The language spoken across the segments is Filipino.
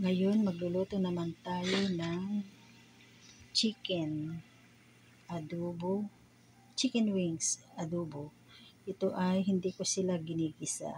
Ngayon, magluluto naman tayo ng chicken adobo, chicken wings adobo. Ito ay hindi ko sila ginigisa.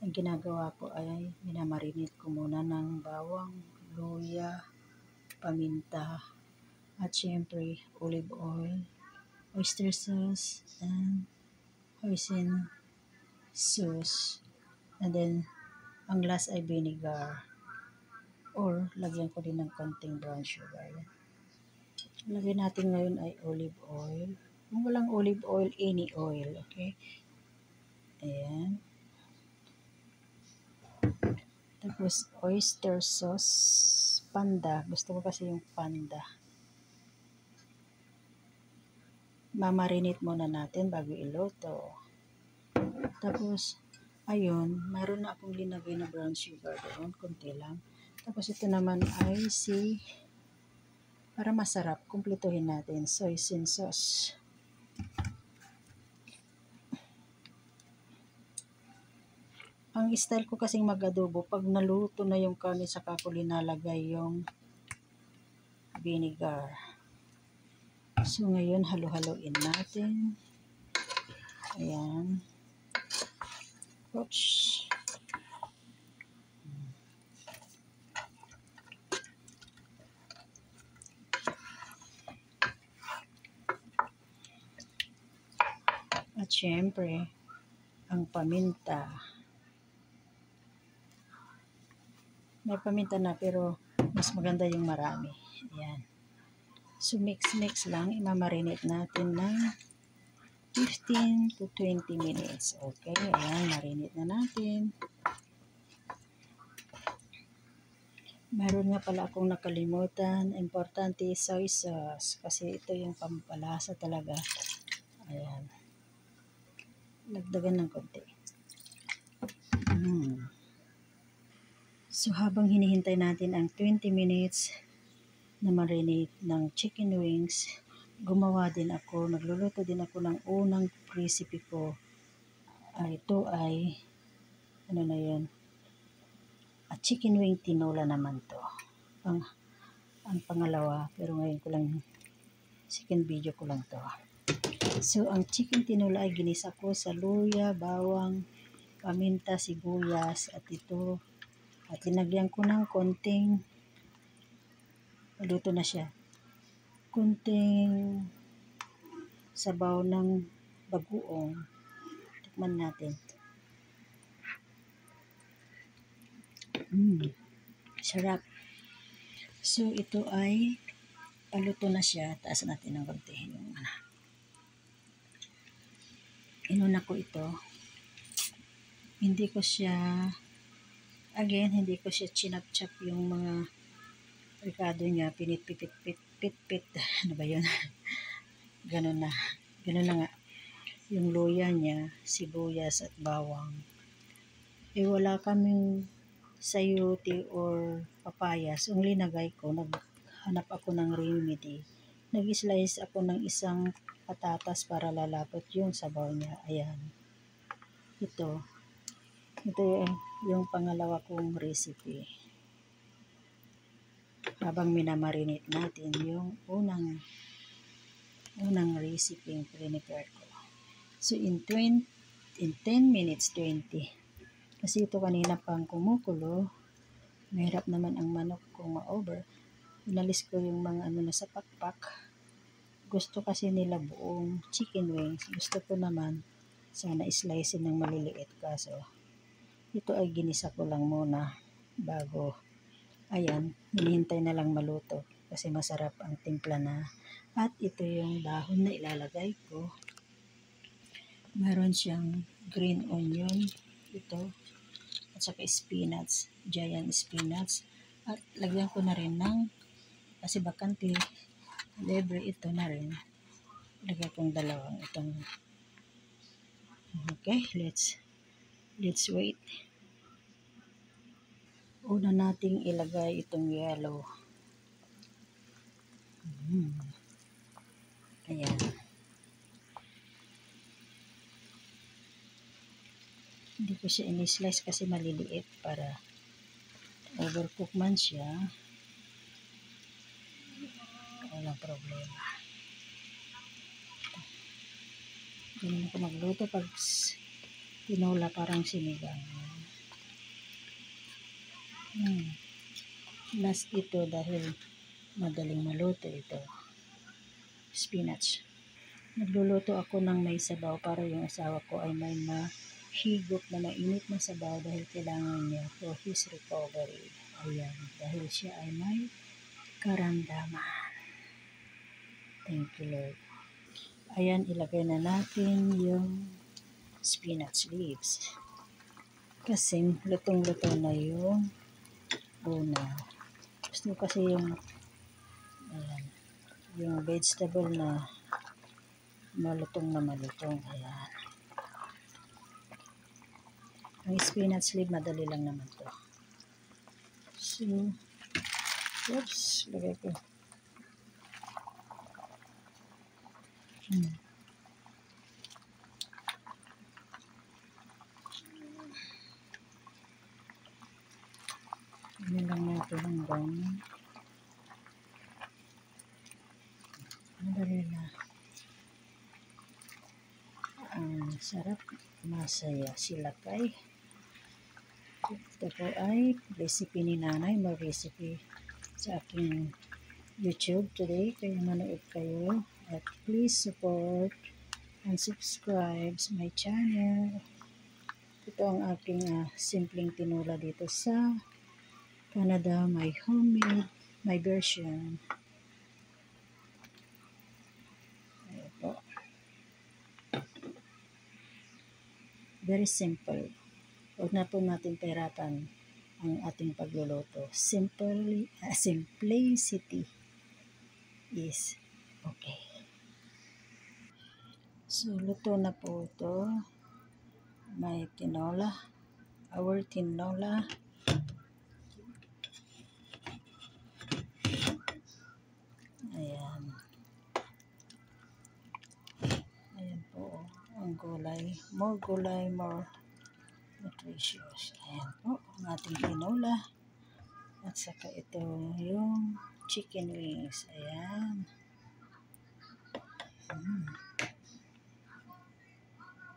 Ang ginagawa ko ay minamarinate ko muna ng bawang, luya, paminta, at syempre olive oil, oyster sauce, and hoisin sauce. And then, ang last ay vinegar. Or, lagyan ko din ng konting brown sugar. Lagyan natin ngayon ay olive oil. Kung walang olive oil, any oil. Okay? Ayan. Tapos, oyster sauce. Panda. Gusto ko kasi yung panda. Mamarinate muna natin bago iluto. Tapos, ayun, mayroon na akong linagay na brown sugar doon. Kunti lang. Tapos, ito naman ay para masarap, kumpletuhin natin, hoisin sauce. Ang style ko kasing mag-adobo, pag naluto na yung karne, saka ko linalagay yung vinegar. So, ngayon, halo-haloin natin. Ayan. Oops. At syempre, ang paminta. May paminta na pero mas maganda yung marami. Ayan. So, mix lang. Imamarinate natin ng 15 to 20 minutes. Okay. Ayan. Marinate na natin. Meron nga pala akong nakalimutan. Importante, soy sauce. Kasi ito yung pampalasa talaga. Ayan. Lagdagan ng konti. So, habang hinihintay natin ang 20 minutes na marinate ng chicken wings, nagluluto din ako ng unang recipe ko. Ito ay, ano na yun? Chicken wing tinola naman to. Ang pangalawa, pero ngayon ko lang, second video ko lang to. So, ang chicken tinola ay ginisa ko sa luya, bawang, paminta, sibuyas, at ito. At linagyan ko ng konting, luto na siya, konting sabaw ng bagoong. Tikman natin. Sarap. So, ito ay paluto na siya. Taas natin ng konti yung inuna ko ito. Hindi ko siya chinap-chap yung mga ricado niya, pinit-pit. Ano ba yun? Ganun na nga. Yung luya niya, sibuyas at bawang. Wala kaming sayote or papaya. So, ang linagay ko, naghanap ako ng remedy. Nag-slice ako ng isang patatas para lalapot yung sabaw niya. Ayan. Ito yung pangalawa kong recipe. Habang minamarinate natin yung unang recipe yung prepare ko. So, in 10 minutes, 20. Kasi ito kanina pang kumukulo. Mahirap naman ang manok kung ma-over. Inalis ko yung mga sa pakpak. Gusto kasi nila buong chicken wings. Gusto ko naman sana slice ng maliliit. Kaso, ito ay ginisa ko lang muna bago. Ayan, hinihintay na lang maluto kasi masarap ang timpla na. At ito yung dahon na ilalagay ko. Meron siyang green onion, ito, at saka spinach, giant spinach. At lagyan ko na rin kasi bakante, libre ito na rin. Lagyan kong dalawang itong. Okay, let's wait. Una nating ilagay itong yellow. Ayan. Hindi ko siya ini-slice kasi maliliit para overcook man siya, walang problema. Ganun ako magluto pag tinola parang sinigang. Last ito dahil madaling maluto ito. Spinach. Nagluluto ako ng may sabaw para yung asawa ko ay may mahigop na mainit na sabaw dahil kailangan niya for his recovery. Ayan, dahil siya ay may karamdaman. Thank you, Lord. Ayan, ilagay na natin yung spinach leaves. Kasi lutong-luto na yung una. Gusto kasi yung ayan, yung vegetable na malutong na malutong. Ayan. Ang spinach leaf, madali lang naman to. So, oops, lagay ko. Ano lang natin hanggang madali na. Ang sarap, masaya sila kay. Ito po ay recipe ni nanay, may recipe sa aking YouTube today, kaya manood kayo at please support and subscribe sa my channel. Ito ang aking simpleng tinola dito sa Canada, my homemade, my version. Ayan po. Very simple. Huwag na po natin pahirapan ang ating pagluluto. Simplicity is okay. So, luto na po ito. May tinola. Our tinola. Ayan. Ayan po. Ang gulay. More gulay, more nutritious. Ayan po. Ang ating tinola. At saka ito yung chicken wings. Ayan.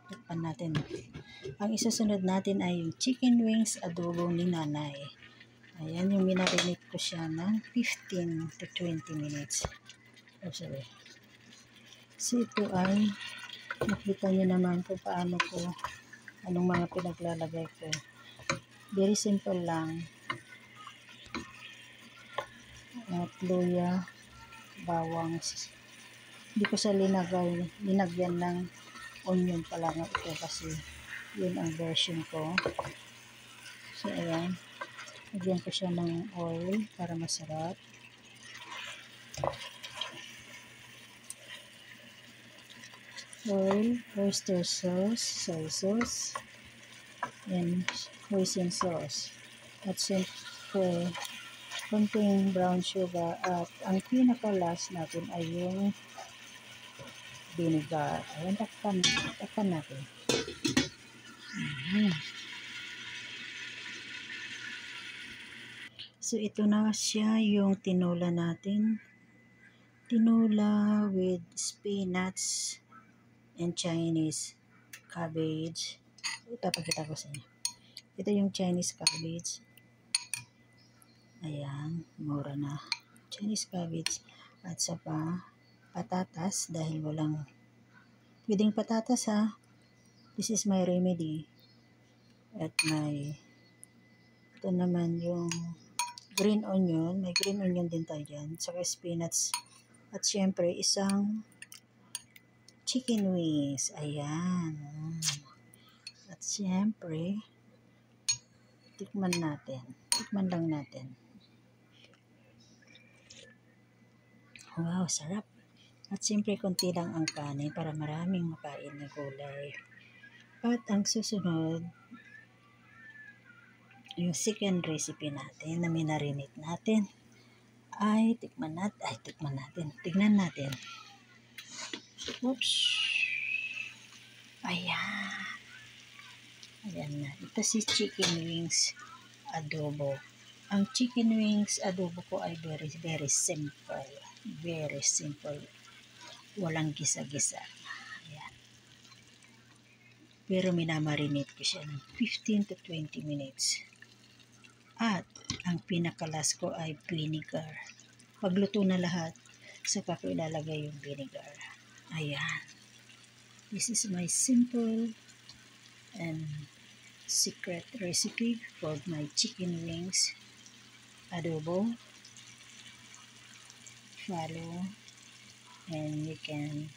Tikpan natin. Ang isusunod natin ay yung chicken wings adobo ni nanay. Ayan, yung minarinate ko siya ng 15 to 20 minutes. Sorry. So ito ay nakita nyo naman kung paano ko, anong mga pinaglalagay ko. Very simple lang. At luya, bawang. Hindi ko sa linagyan ng onion pa lang ito kasi yun ang version ko. So ayan, lagyan ko siya ng oil para masarap. Oil, oyster sauce, soy sauce, and hoisin sauce. At siyempre, konting brown sugar. At ang pinaka-last natin ay yung vinegar. Ayan, takpan natin. So, ito na siya yung tinola natin. Tinola with spinach and Chinese cabbage. Ipapakita ko sa inyo. Ito yung Chinese cabbage. Ayan, mura na. Chinese cabbage. At saka patatas dahil walang pwedeng patatas ha. This is my remedy. At ito naman yung green onion. May green onion din tayo dyan. Saka spinach. At syempre, isang chicken wings. Ayan. At syempre, tikman natin. Tikman lang natin. Wow, sarap. At syempre, konti lang ang kanin para maraming makain na gulay. At ang susunod, yung second recipe natin na minarinate natin ay tignan natin. Oops. Ayan na. Ito si chicken wings adobo. Ang chicken wings adobo ko ay very, very simple. Very simple. Walang gisa-gisa. Ayan. Pero minamarinate ko siya ng 15 to 20 minutes. At ang pinakalas ko ay vinegar. Pagluto na lahat, saka ko ilalagay yung vinegar. Ayan. This is my simple and secret recipe for my chicken wings adobo. Follow and you can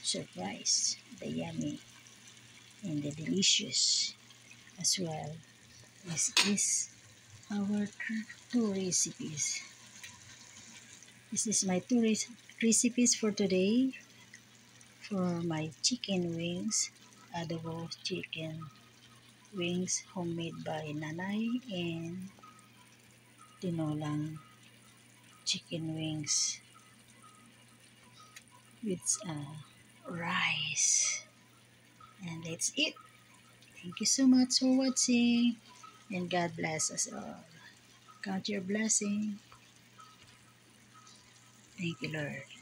surprise the yummy and the delicious as well. This is our two recipes. This is my two recipes for today for my chicken wings, adobo chicken wings homemade by Nanay, and tinolang chicken wings with rice. And that's it. Thank you so much for watching, and God bless us all. Count your blessing. Thank you, Lord.